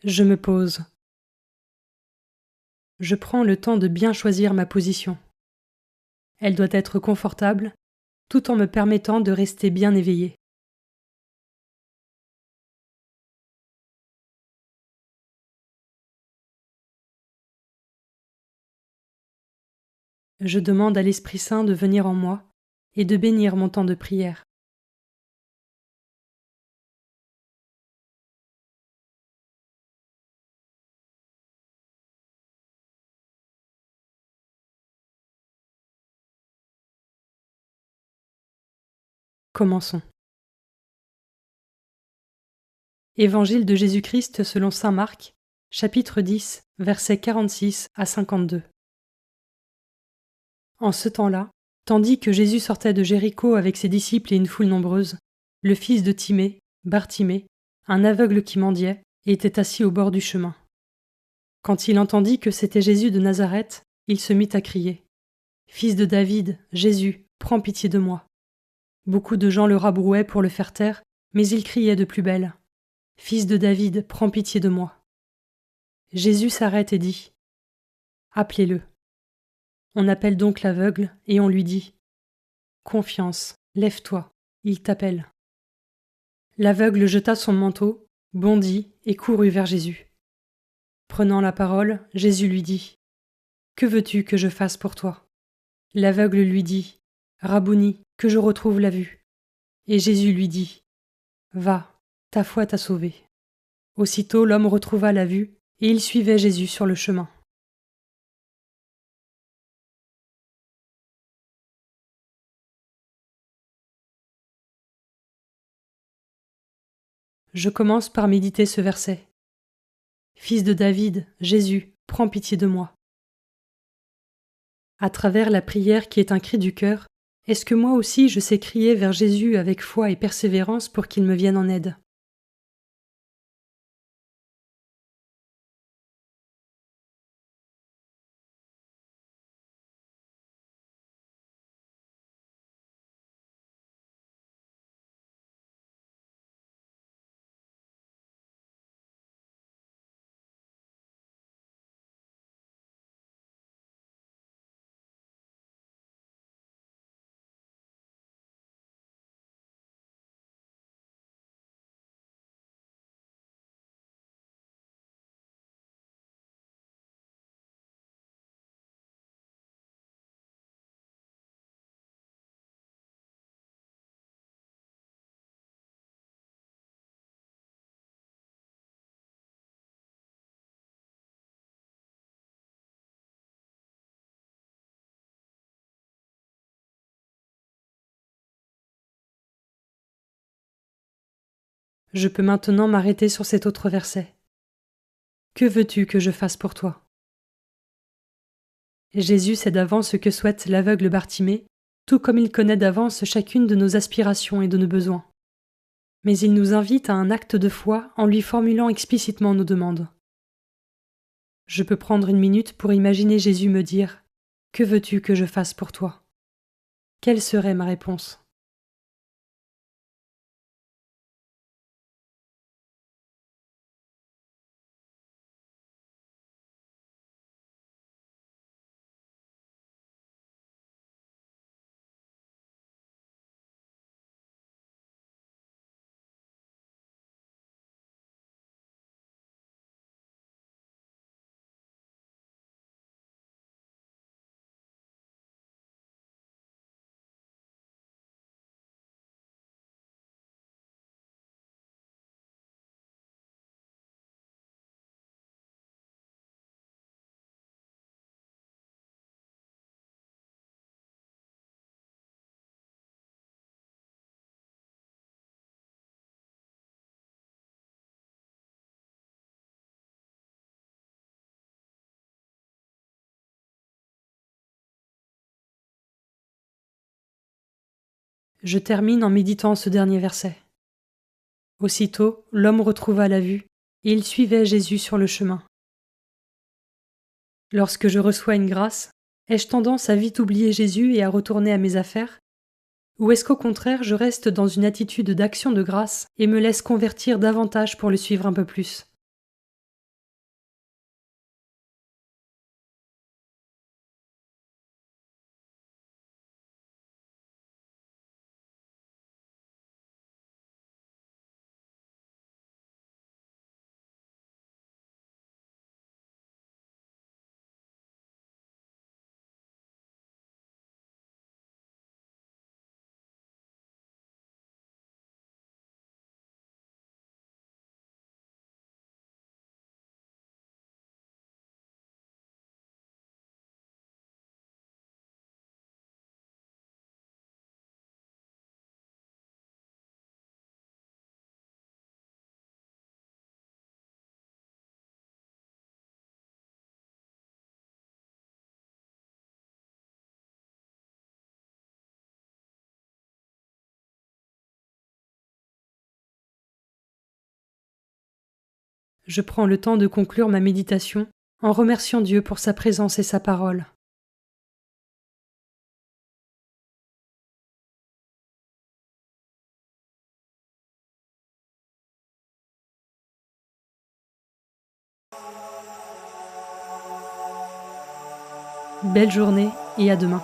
Je me pose. Je prends le temps de bien choisir ma position. Elle doit être confortable, tout en me permettant de rester bien éveillé. Je demande à l'Esprit Saint de venir en moi et de bénir mon temps de prière. Commençons. Évangile de Jésus-Christ selon saint Marc, chapitre 10, versets 46 à 52. En ce temps-là, tandis que Jésus sortait de Jéricho avec ses disciples et une foule nombreuse, le fils de Timée, Bartimée, un aveugle qui mendiait, était assis au bord du chemin. Quand il entendit que c'était Jésus de Nazareth, il se mit à crier : « Fils de David, Jésus, prends pitié de moi. » Beaucoup de gens le rabrouaient pour le faire taire, mais il criait de plus belle : « Fils de David, prends pitié de moi. » Jésus s'arrête et dit : « Appelez-le. » On appelle donc l'aveugle et on lui dit : « Confiance, lève-toi, il t'appelle. » L'aveugle jeta son manteau, bondit et courut vers Jésus. Prenant la parole, Jésus lui dit : « Que veux-tu que je fasse pour toi ? » L'aveugle lui dit : « Rabouni, que je retrouve la vue. » Et Jésus lui dit : « Va, ta foi t'a sauvé. » Aussitôt l'homme retrouva la vue, et il suivait Jésus sur le chemin. Je commence par méditer ce verset. Fils de David, Jésus, prends pitié de moi. À travers la prière qui est un cri du cœur, est-ce que moi aussi je sais crier vers Jésus avec foi et persévérance pour qu'il me vienne en aide ? Je peux maintenant m'arrêter sur cet autre verset. Que veux-tu que je fasse pour toi ? Jésus sait d'avance ce que souhaite l'aveugle Bartimée, tout comme il connaît d'avance chacune de nos aspirations et de nos besoins. Mais il nous invite à un acte de foi en lui formulant explicitement nos demandes. Je peux prendre une minute pour imaginer Jésus me dire : « Que veux-tu que je fasse pour toi ? » Quelle serait ma réponse ? Je termine en méditant ce dernier verset. Aussitôt, l'homme retrouva la vue, et il suivait Jésus sur le chemin. Lorsque je reçois une grâce, ai-je tendance à vite oublier Jésus et à retourner à mes affaires ? Ou est-ce qu'au contraire je reste dans une attitude d'action de grâce et me laisse convertir davantage pour le suivre un peu plus ? je prends le temps de conclure ma méditation en remerciant Dieu pour sa présence et sa parole. Belle journée et à demain.